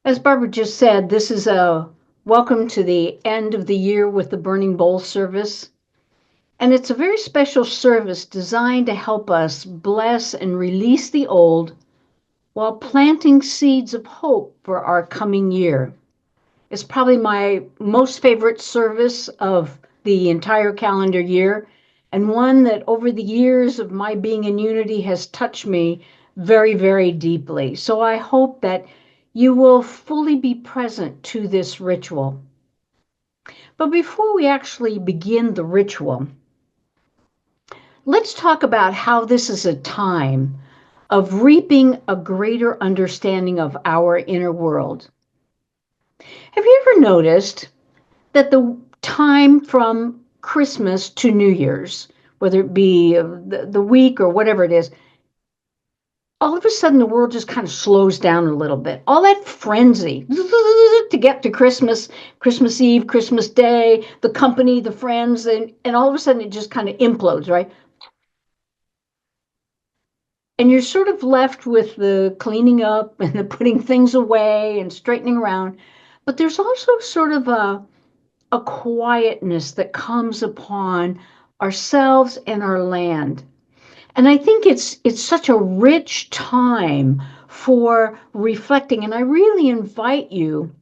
As Barbara just said, this is a welcome to the end of the year with the Burning Bowl service. And it's a very special service designed to help us bless and release the old while planting seeds of hope for our coming year. It's probably my most favorite service of the entire calendar year, and one that over the years of my being in Unity has touched me very, very deeply. So I hope that you will fully be present to this ritual. But before we actually begin the ritual, let's talk about how this is a time of reaping a greater understanding of our inner world. Have you ever noticed that the time from Christmas to New Year's, whether it be the week or whatever it is, all of a sudden the world just kind of slows down a little bit. All that frenzy to get to Christmas, Christmas Eve, Christmas Day, the company, the friends, and all of a sudden it just kind of implodes, right? And you're sort of left with the cleaning up and the putting things away and straightening around. But there's also sort of a quietness that comes upon ourselves and our land. And I think it's such a rich time for reflecting. And I really invite you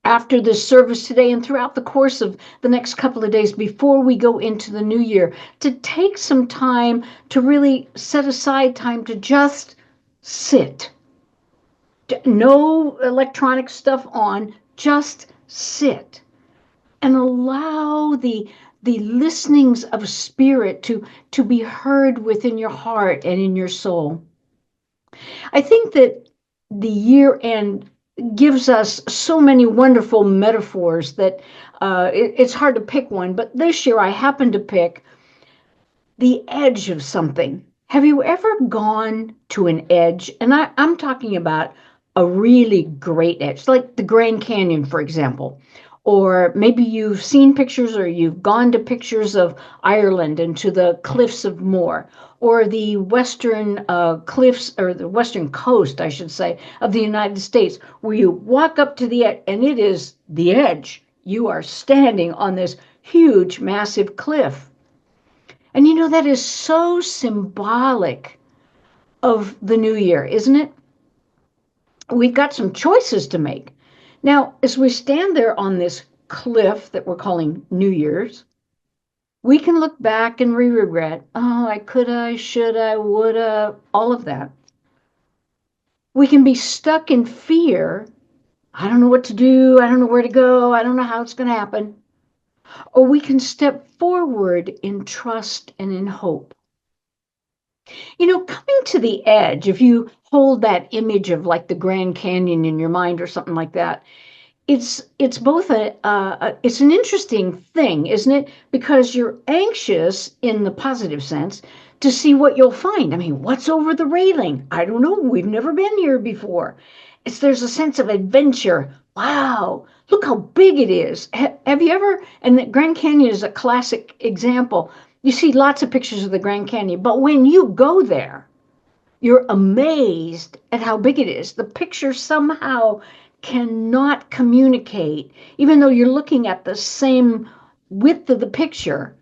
after this service today and throughout the course of the next couple of days before we go into the new year to take some time to really set aside time to just sit. No electronic stuff on, just sit and allow the listenings of spirit to be heard within your heart and in your soul. I think that the year end gives us so many wonderful metaphors that it's hard to pick one. But this year I happened to pick the edge of something. Have you ever gone to an edge? And I'm talking about a really great edge, like the Grand Canyon, for example. Or maybe you've seen pictures or you've gone to pictures of Ireland and to the cliffs of Moher, or the western cliffs, or the western coast, I should say, of the United States, where you walk up to the edge and it is the edge. You are standing on this huge, massive cliff. And you know, that is so symbolic of the new year, isn't it? We've got some choices to make. Now, as we stand there on this cliff that we're calling New Year's, we can look back and regret, oh, I coulda, shoulda, woulda, all of that. We can be stuck in fear. I don't know what to do. I don't know where to go. I don't know how it's going to happen. Or we can step forward in trust and in hope. You know, coming to the edge, if you hold that image of like the Grand Canyon in your mind or something like that, it's both it's an interesting thing, isn't it? Because you're anxious in the positive sense to see what you'll find. I mean, what's over the railing? I don't know. We've never been here before. There's a sense of adventure. Wow, look how big it is. Have you ever? And the Grand Canyon is a classic example. You see lots of pictures of the Grand Canyon, but when you go there, you're amazed at how big it is. The picture somehow cannot communicate, even though you're looking at the same width of the picture.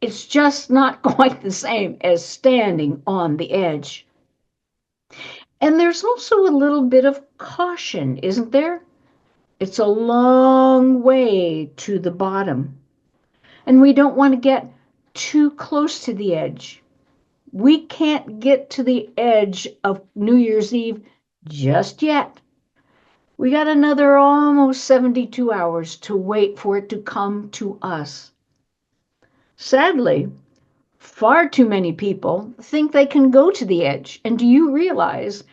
It's just not quite the same as standing on the edge. And there's also a little bit of caution, isn't there? It's a long way to the bottom, and we don't want to get too close to the edge. We can't get to the edge of New Year's Eve just yet. We got another almost 72 hours to wait for it to come to us. Sadly, far too many people think they can go to the edge. And do you realize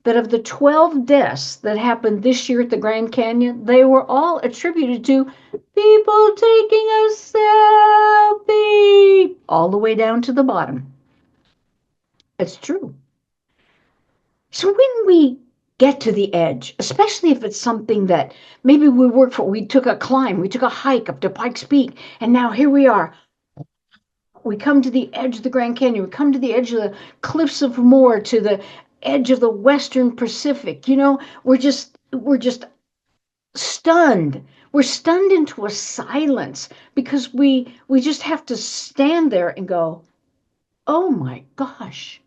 that of the 12 deaths that happened this year at the Grand Canyon, they were all attributed to people taking a selfie all the way down to the bottom? It's true. So when we get to the edge, especially if it's something that maybe we took a climb, we took a hike up to Pikes Peak, and now here we are. We come to the edge of the Grand Canyon, we come to the edge of the cliffs of Moher, to the edge of the Western Pacific. You know, we're just we're just stunned. We're stunned into a silence because we just have to stand there and go, oh my gosh.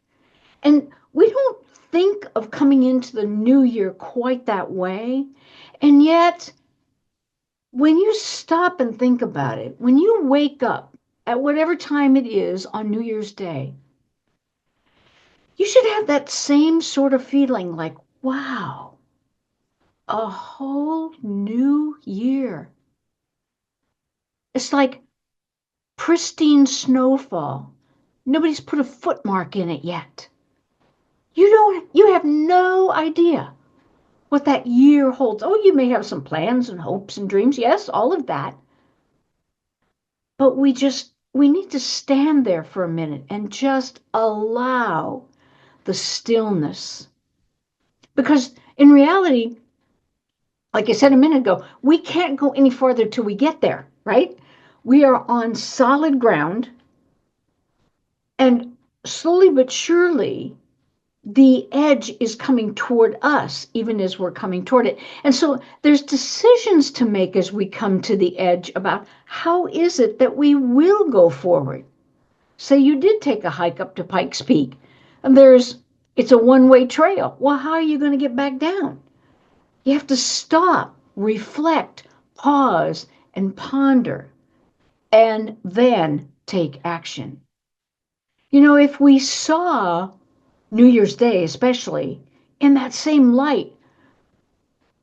And we don't think of coming into the new year quite that way. And yet, when you stop and think about it, when you wake up at whatever time it is on New Year's Day, you should have that same sort of feeling like, wow, a whole new year. It's like pristine snowfall. Nobody's put a footmark in it yet. You have no idea what that year holds. Oh, you may have some plans and hopes and dreams. Yes, all of that. But we need to stand there for a minute and just allow the stillness. Because in reality, like I said a minute ago, we can't go any farther till we get there, right? We are on solid ground, and slowly but surely, the edge is coming toward us, even as we're coming toward it. And so there's decisions to make as we come to the edge about how is it that we will go forward. Say you did take a hike up to Pikes Peak, and it's a one-way trail. Well, how are you going to get back down? You have to stop, reflect, pause, and ponder, and then take action. If we saw New Year's Day, especially, in that same light,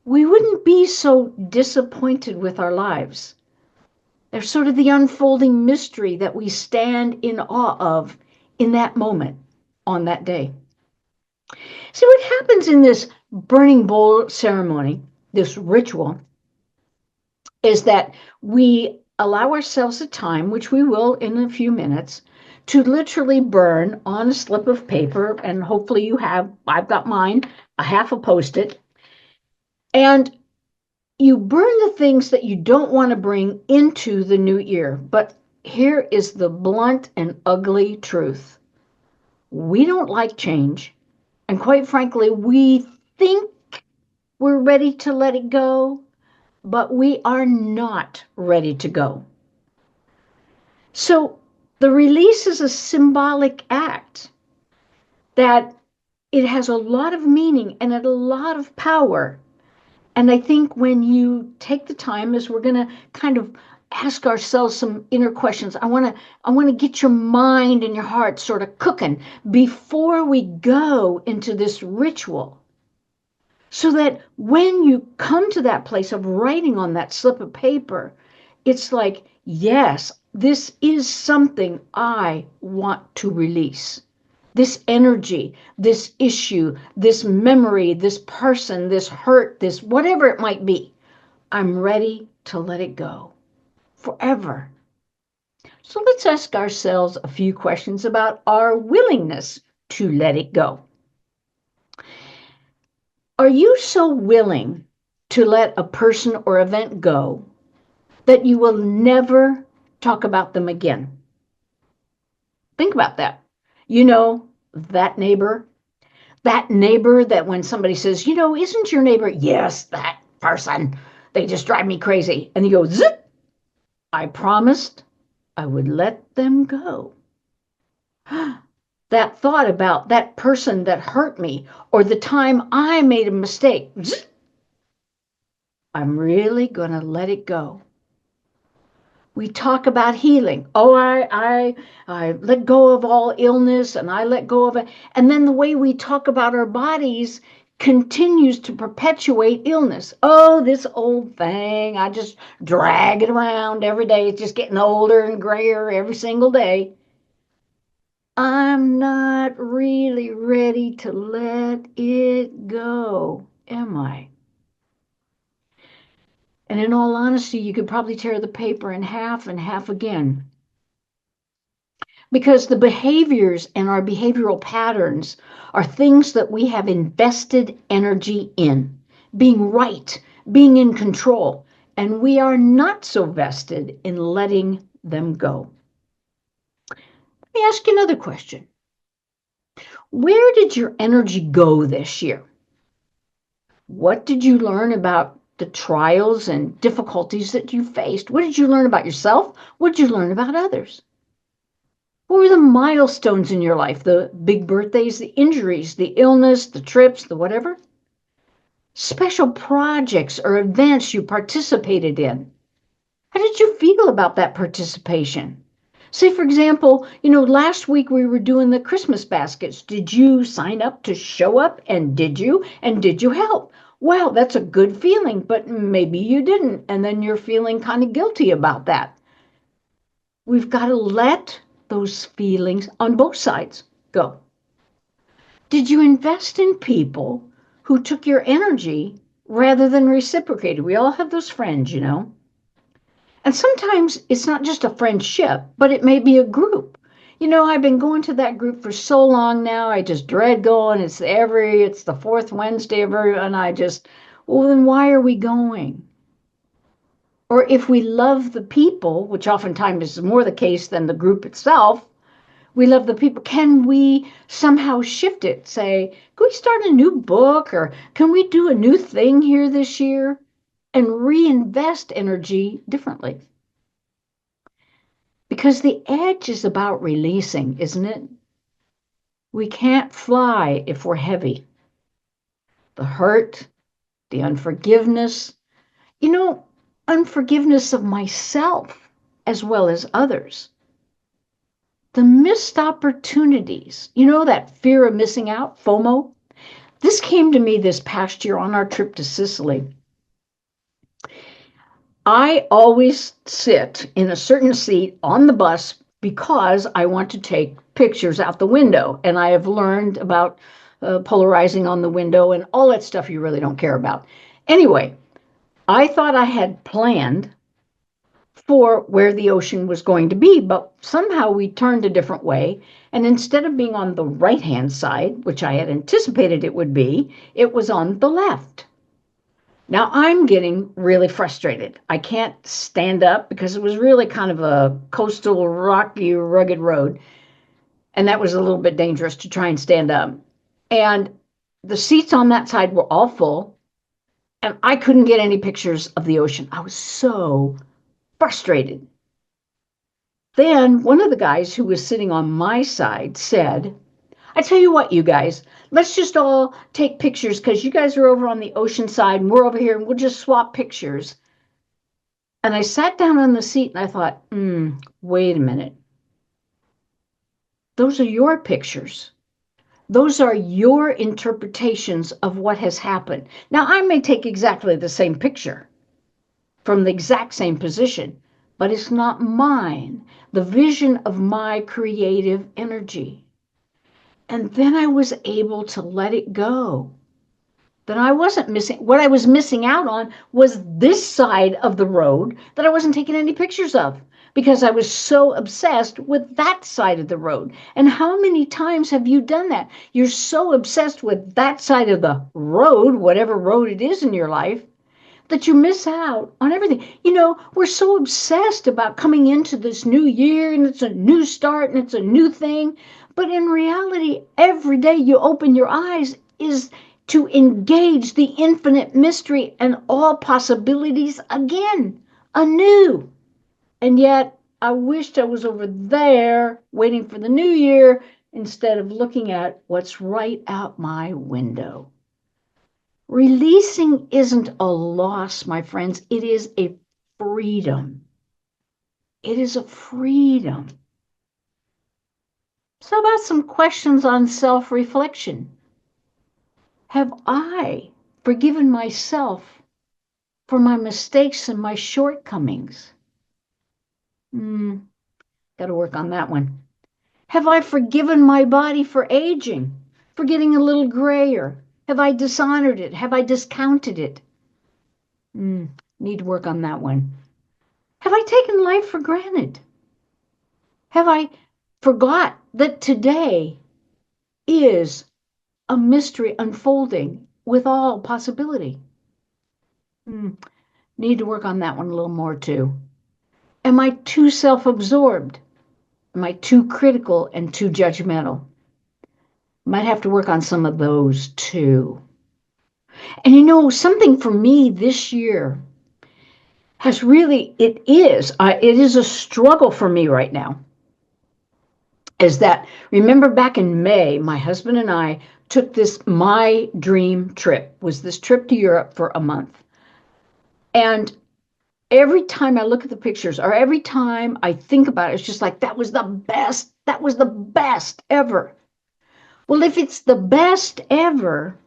we wouldn't be so disappointed with our lives. There's sort of the unfolding mystery that we stand in awe of in that moment on that day. See, what happens in this burning bowl ceremony, this ritual, is that we allow ourselves a time, which we will in a few minutes, to literally burn on a slip of paper, and hopefully I've got mine, a half a Post-it, and you burn the things that you don't want to bring into the new year. But here is the blunt and ugly truth. We don't like change, and quite frankly, we think we're ready to let it go, but we are not ready to go. So the release is a symbolic act that it has a lot of meaning and a lot of power. And I think when you take the time, as we're going to kind of ask ourselves some inner questions, I want to get your mind and your heart sort of cooking before we go into this ritual. So that when you come to that place of writing on that slip of paper, it's like, yes, this is something I want to release. This energy, this issue, this memory, this person, this hurt, this whatever it might be, I'm ready to let it go forever. So let's ask ourselves a few questions about our willingness to let it go. Are you so willing to let a person or event go that you will never talk about them again? Think about that. That neighbor that when somebody says, isn't your neighbor? Yes, that person. They just drive me crazy. And you go, zip. I promised I would let them go. That thought about that person that hurt me or the time I made a mistake. Zip. I'm really going to let it go. We talk about healing. Oh, I let go of all illness and I let go of it. And then the way we talk about our bodies continues to perpetuate illness. Oh, this old thing, I just drag it around every day. It's just getting older and grayer every single day. I'm not really ready to let it go, am I? And in all honesty, you could probably tear the paper in half and half again. Because the behaviors and our behavioral patterns are things that we have invested energy in, being right, being in control, and we are not so vested in letting them go. Let me ask you another question. Where did your energy go this year? What did you learn about the trials and difficulties that you faced? What did you learn about yourself? What did you learn about others? What were the milestones in your life? The big birthdays, the injuries, the illness, the trips, the whatever? Special projects or events you participated in. How did you feel about that participation? Say, for example, last week we were doing the Christmas baskets. Did you sign up to show up? And did you? And did you help? Well, that's a good feeling, but maybe you didn't. And then you're feeling kind of guilty about that. We've got to let those feelings on both sides go. Did you invest in people who took your energy rather than reciprocated? We all have those friends. And sometimes it's not just a friendship, but it may be a group. I've been going to that group for so long now. I just dread going. It's the fourth Wednesday of every, and well, then why are we going? Or if we love the people, which oftentimes is more the case than the group itself, we love the people. Can we somehow shift it? Say, can we start a new book, or can we do a new thing here this year and reinvest energy differently? Because the edge is about releasing, isn't it? We can't fly if we're heavy. The hurt, the unforgiveness, unforgiveness of myself as well as others. The missed opportunities, that fear of missing out, FOMO. This came to me this past year on our trip to Sicily. I always sit in a certain seat on the bus because I want to take pictures out the window. And I have learned about polarizing on the window and all that stuff you really don't care about. Anyway, I thought I had planned for where the ocean was going to be, but somehow we turned a different way. And instead of being on the right-hand side, which I had anticipated it would be, it was on the left. Now I'm getting really frustrated. I can't stand up because it was really kind of a coastal, rocky, rugged road. And that was a little bit dangerous to try and stand up. And the seats on that side were all full. And I couldn't get any pictures of the ocean. I was so frustrated. Then one of the guys who was sitting on my side said, I tell you what, you guys, let's just all take pictures because you guys are over on the ocean side and we're over here and we'll just swap pictures. And I sat down on the seat and I thought, wait a minute. Those are your pictures. Those are your interpretations of what has happened. Now, I may take exactly the same picture from the exact same position, but it's not mine, the vision of my creative energy. And then I was able to let it go. That I wasn't missing. What I was missing out on was this side of the road that I wasn't taking any pictures of because I was so obsessed with that side of the road. And how many times have you done that? You're so obsessed with that side of the road, whatever road it is in your life, that you miss out on everything. We're so obsessed about coming into this new year and it's a new start and it's a new thing. But in reality, every day you open your eyes is to engage the infinite mystery and all possibilities again, anew. And yet, I wished I was over there waiting for the new year instead of looking at what's right out my window. Releasing isn't a loss, my friends. It is a freedom. It is a freedom. So, how about some questions on self-reflection? Have I forgiven myself for my mistakes and my shortcomings? Got to work on that one. Have I forgiven my body for aging, for getting a little grayer? Have I dishonored it? Have I discounted it? Need to work on that one. Have I taken life for granted? Have I forgot that today is a mystery unfolding with all possibility? Need to work on that one a little more too. Am I too self-absorbed? Am I too critical and too judgmental? Might have to work on some of those too. And something for me this year has really, it is a struggle for me right now. Is that, remember back in May, my husband and I took my dream trip, was this trip to Europe for a month. And every time I look at the pictures or every time I think about it, it's just like, that was the best. That was the best ever. Well, if it's the best ever,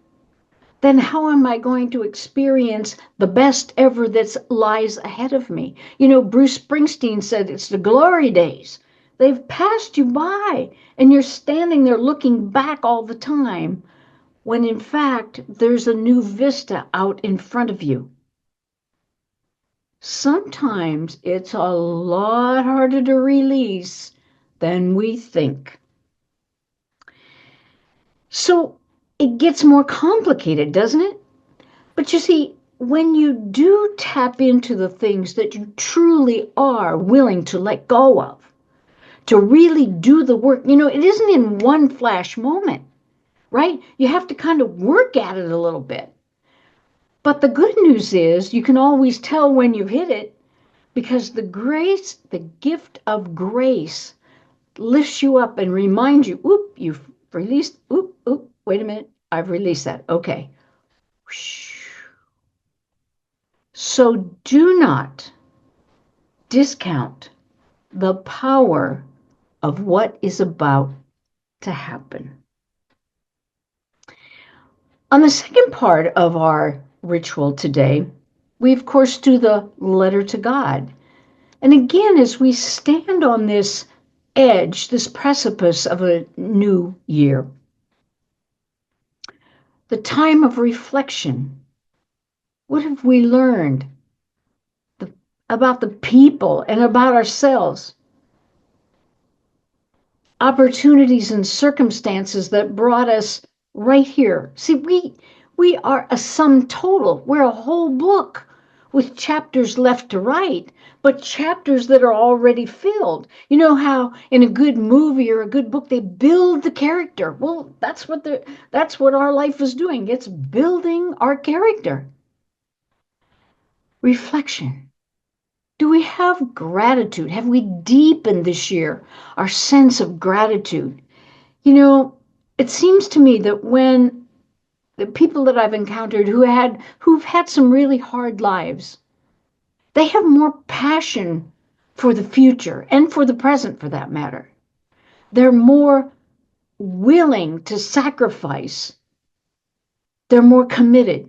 then how am I going to experience the best ever that lies ahead of me? Bruce Springsteen said it's the glory days. They've passed you by, and you're standing there looking back all the time, when in fact, there's a new vista out in front of you. Sometimes it's a lot harder to release than we think. So it gets more complicated, doesn't it? But you see, when you do tap into the things that you truly are willing to let go of, to really do the work, it isn't in one flash moment, right? You have to kind of work at it a little bit. But the good news is you can always tell when you've hit it, because the gift of grace lifts you up and reminds you, oop, you've released, oop, wait a minute, I've released that. Okay. So do not discount the power of what is about to happen. On the second part of our ritual today, we of course do the letter to God. And again, as we stand on this edge, this precipice of a new year, the time of reflection, what have we learned about the people and about ourselves? Opportunities and circumstances that brought us right here. See, we are a sum total. We're a whole book with chapters left to write, but chapters that are already filled. You know how in a good movie or a good book they build the character. Well, that's what our life is doing. It's building our character. Reflection. Do we have gratitude? Have we deepened this year our sense of gratitude? It seems to me that when the people that I've encountered who've had some really hard lives, they have more passion for the future and for the present, for that matter. They're more willing to sacrifice. They're more committed.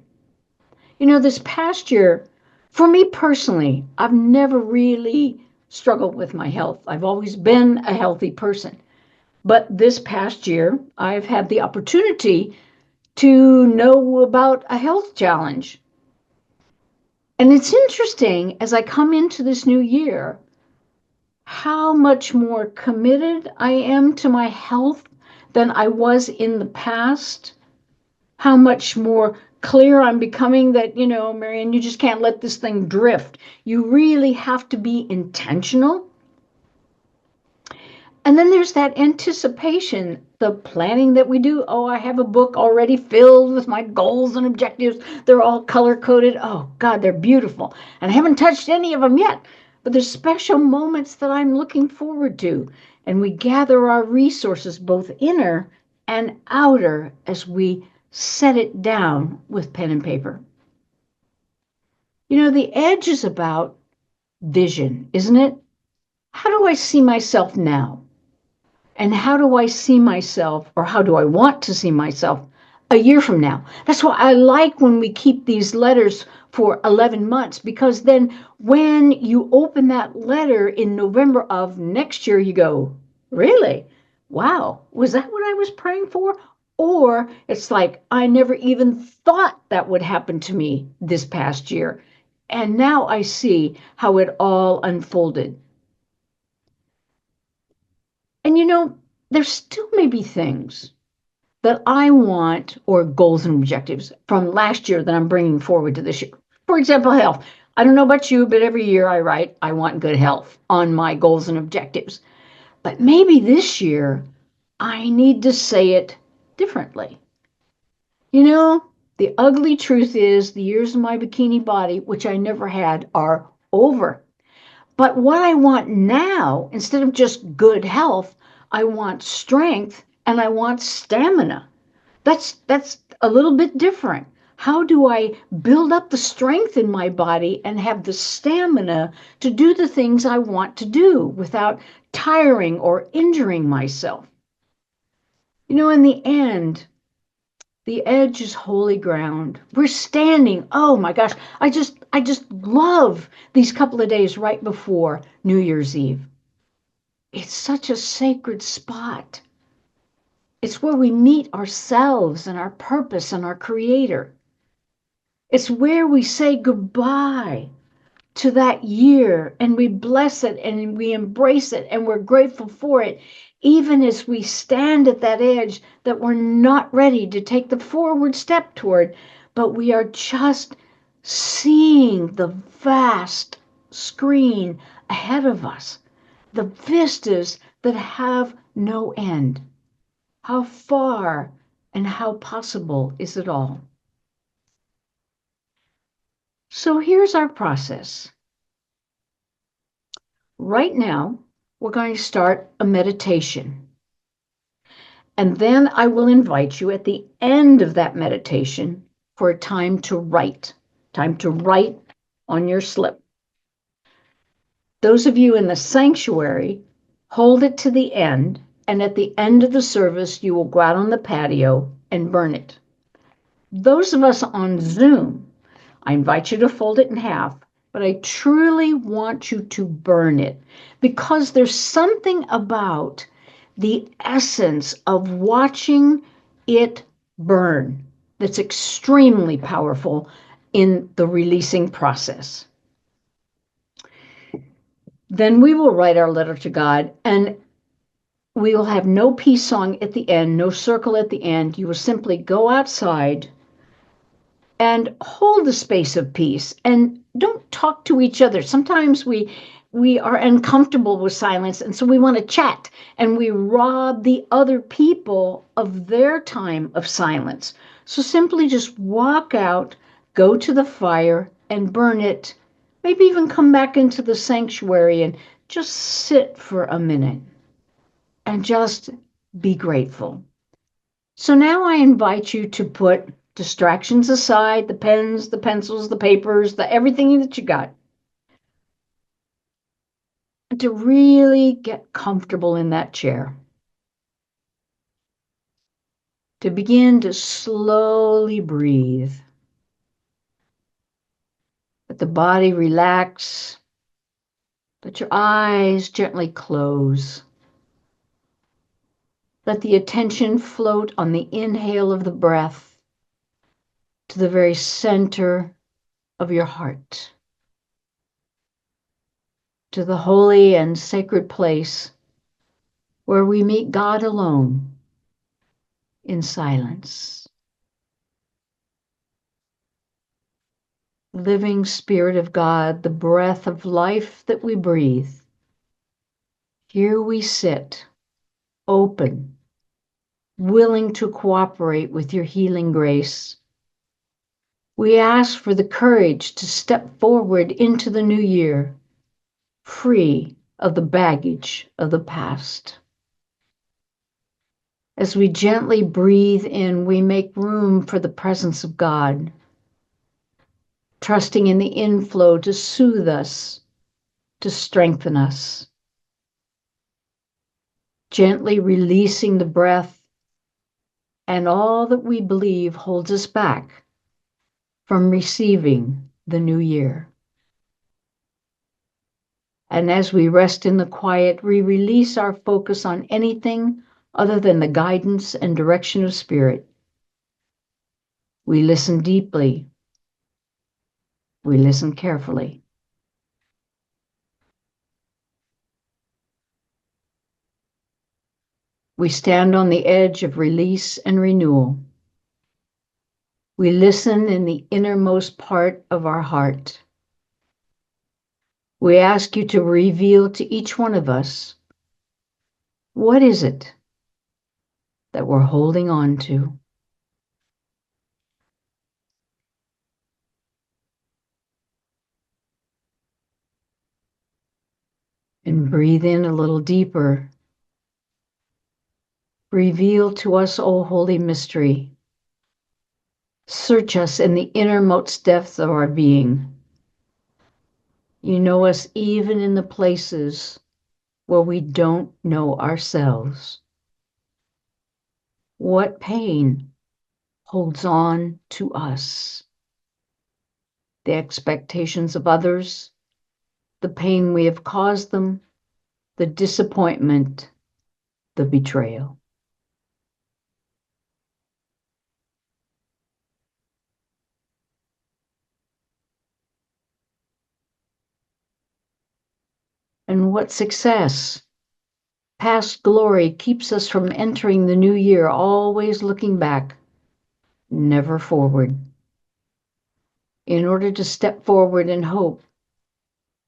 This past year, for me personally, I've never really struggled with my health. I've always been a healthy person. But this past year, I've had the opportunity to know about a health challenge. And it's interesting, as I come into this new year, how much more committed I am to my health than I was in the past. How much more clear I'm becoming that, Marianne, you just can't let this thing drift. You really have to be intentional. And then there's that anticipation, the planning that we do. Oh, I have a book already filled with my goals and objectives. They're all color-coded. Oh, God, they're beautiful. And I haven't touched any of them yet. But there's special moments that I'm looking forward to. And we gather our resources, both inner and outer, as we set it down with pen and paper. The edge is about vision, isn't it? How do I see myself now? And how do I see myself, or how do I want to see myself a year from now? That's why I like when we keep these letters for 11 months, because then when you open that letter in November of next year, you go, really? Wow, was that what I was praying for? Or it's like, I never even thought that would happen to me this past year. And now I see how it all unfolded. And there still may be things that I want, or goals and objectives from last year that I'm bringing forward to this year. For example, health. I don't know about you, but every year I write, I want good health on my goals and objectives. But maybe this year I need to say it differently. The ugly truth is the years of my bikini body, which I never had, are over. But what I want now, instead of just good health, I want strength and I want stamina. That's a little bit different. How do I build up the strength in my body and have the stamina to do the things I want to do without tiring or injuring myself? In the end, the edge is holy ground. We're standing. Oh my gosh, I just love these couple of days right before New Year's Eve. It's such a sacred spot. It's where we meet ourselves and our purpose and our creator. It's where we say goodbye to that year and we bless it and we embrace it and we're grateful for it, even as we stand at that edge that we're not ready to take the forward step toward, but we are just seeing the vast screen ahead of us, the vistas that have no end. How far and how possible is it all? So here's our process. Right now, we're going to start a meditation. And then I will invite you at the end of that meditation for a time to write on your slip. Those of you in the sanctuary, hold it to the end, and at the end of the service, you will go out on the patio and burn it. Those of us on Zoom, I invite you to fold it in half, but I truly want you to burn it because there's something about the essence of watching it burn that's extremely powerful in the releasing process. Then we will write our letter to God, and we will have no peace song at the end, no circle at the end. You will simply go outside and hold the space of peace and don't talk to each other. Sometimes we are uncomfortable with silence, and so we want to chat, and we rob the other people of their time of silence. So simply just walk out, go to the fire and burn it. Maybe even come back into the sanctuary and just sit for a minute and just be grateful. So now I invite you to put distractions aside, the pens, the pencils, the papers, the everything that you got, and to really get comfortable in that chair. To begin to slowly breathe. Let the body relax. Let your eyes gently close. Let the attention float on the inhale of the breath to the very center of your heart, to the holy and sacred place where we meet God alone in silence. Living Spirit of God, the breath of life that we breathe. Here we sit, open, willing to cooperate with your healing grace. We ask for the courage to step forward into the new year, free of the baggage of the past. As we gently breathe in, we make room for the presence of God, trusting in the inflow to soothe us, to strengthen us. Gently releasing the breath and all that we believe holds us back from receiving the new year. And as we rest in the quiet, we release our focus on anything other than the guidance and direction of Spirit. We listen deeply. We listen carefully. We stand on the edge of release and renewal. We listen in the innermost part of our heart. We ask you to reveal to each one of us, what is it that we're holding on to? And breathe in a little deeper. Reveal to us, O Holy Mystery. Search us in the innermost depths of our being. You know us even in the places where we don't know ourselves. What pain holds on to us? The expectations of others, the pain we have caused them, the disappointment, the betrayal. And what success, past glory keeps us from entering the new year, always looking back, never forward. In order to step forward in hope,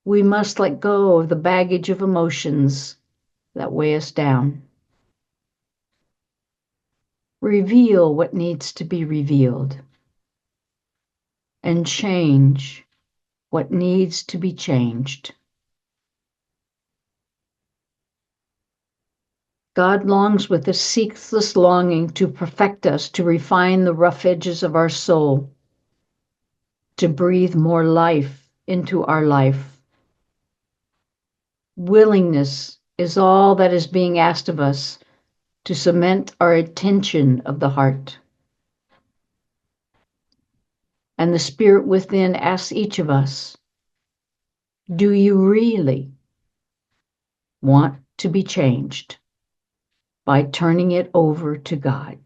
we must let go of the baggage of emotions that weigh us down. Reveal what needs to be revealed, and change what needs to be changed. God longs with a ceaseless longing to perfect us, to refine the rough edges of our soul, to breathe more life into our life. Willingness is all that is being asked of us to cement our attention of the heart. And the Spirit within asks each of us, do you really want to be changed by turning it over to God?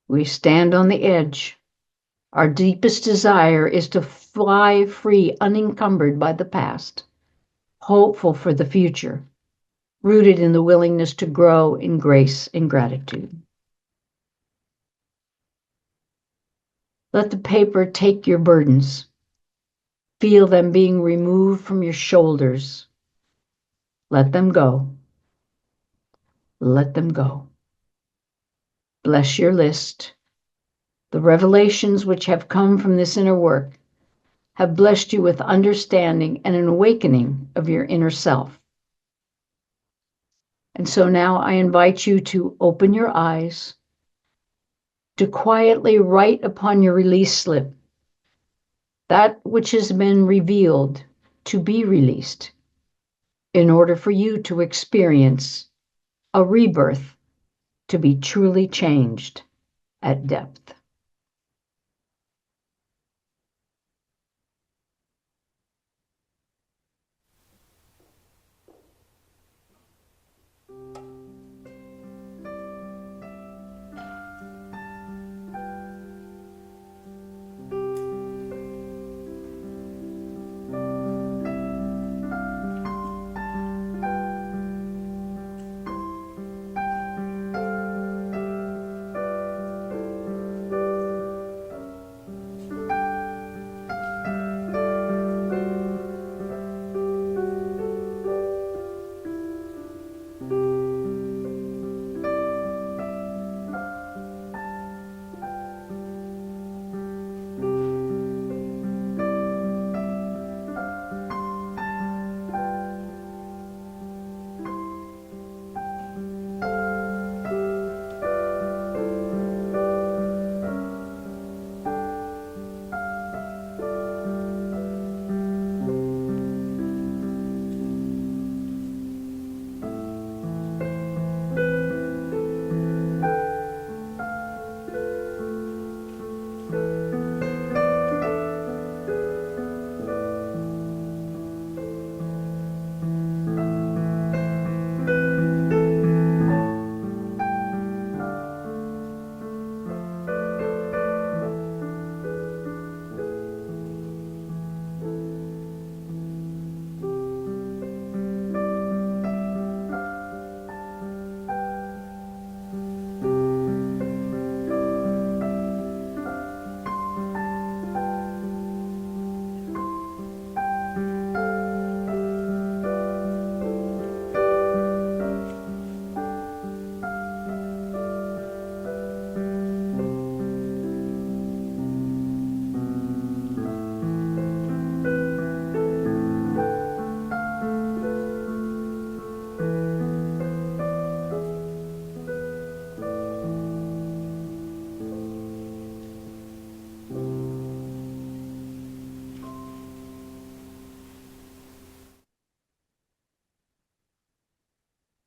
We stand on the edge. Our deepest desire is to fly free, unencumbered by the past, hopeful for the future, rooted in the willingness to grow in grace and gratitude. Let the paper take your burdens. Feel them being removed from your shoulders. Let them go. Let them go. Bless your list. The revelations which have come from this inner work have blessed you with understanding and an awakening of your inner self. And so now I invite you to open your eyes, to quietly write upon your release slip that which has been revealed to be released in order for you to experience a rebirth, to be truly changed at depth.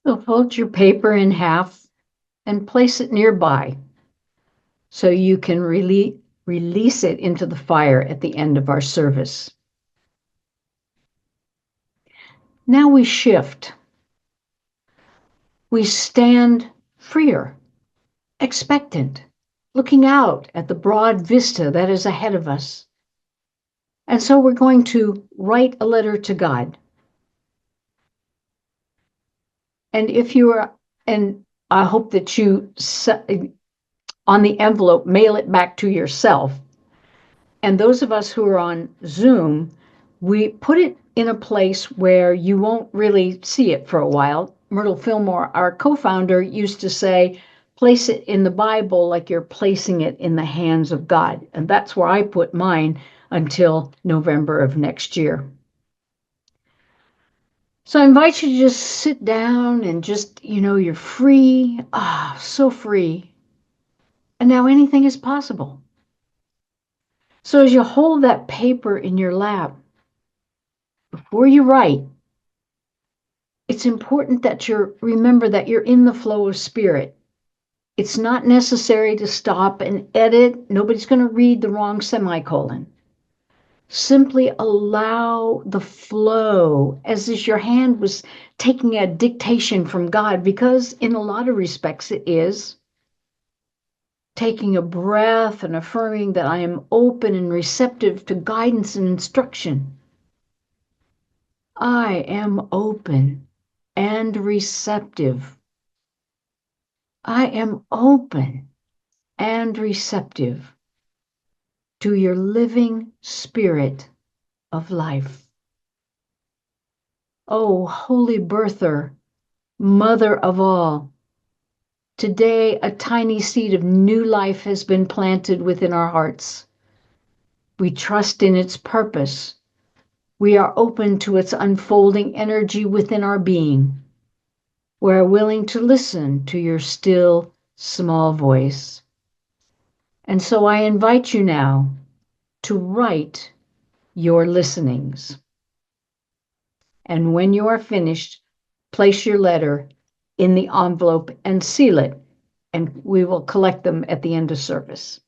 So fold your paper in half and place it nearby so you can release it into the fire at the end of our service. Now we shift. We stand freer, expectant, looking out at the broad vista that is ahead of us. And so we're going to write a letter to God. And if you are, and I hope that you, on the envelope, mail it back to yourself. And those of us who are on Zoom, we put it in a place where you won't really see it for a while. Myrtle Fillmore, our co-founder, used to say, place it in the Bible like you're placing it in the hands of God. And that's where I put mine until November of next year. So I invite you to just sit down and just, you're free. So free. And now anything is possible. So as you hold that paper in your lap, before you write, it's important that remember that you're in the flow of spirit. It's not necessary to stop and edit. Nobody's going to read the wrong semicolon. Simply allow the flow as if your hand was taking a dictation from God, because in a lot of respects it is. Taking a breath and affirming that I am open and receptive to guidance and instruction. I am open and receptive. I am open and receptive to your living spirit of life. Oh, holy birther, mother of all, today a tiny seed of new life has been planted within our hearts. We trust in its purpose. We are open to its unfolding energy within our being. We are willing to listen to your still, small voice. And so I invite you now to write your listenings. And when you are finished, place your letter in the envelope and seal it, and we will collect them at the end of service.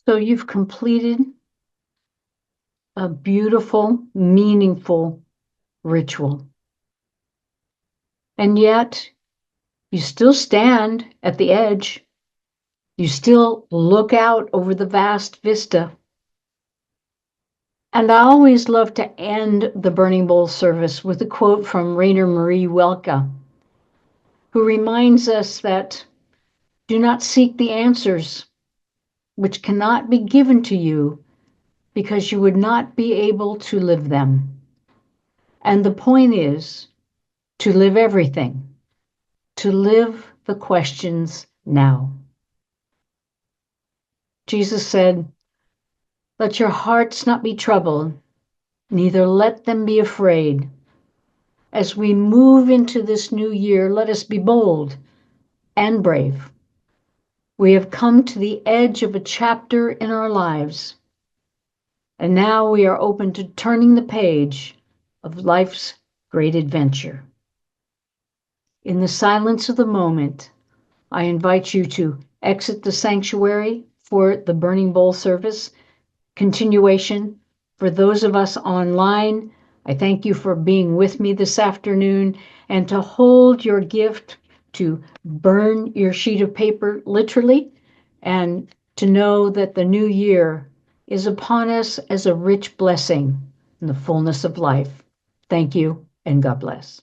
So you've completed a beautiful, meaningful ritual. And yet you still stand at the edge. You still look out over the vast vista. And I always love to end the Burning Bowl service with a quote from Rainer Marie Rilke, who reminds us that do not seek the answers which cannot be given to you because you would not be able to live them. And the point is to live everything, to live the questions now. Jesus said, let your hearts not be troubled, neither let them be afraid. As we move into this new year, let us be bold and brave. We have come to the edge of a chapter in our lives, and now we are open to turning the page of life's great adventure. In the silence of the moment, I invite you to exit the sanctuary for the Burning Bowl service continuation. For those of us online, I thank you for being with me this afternoon and to hold your gift, to burn your sheet of paper literally, and to know that the new year is upon us as a rich blessing in the fullness of life. Thank you and God bless.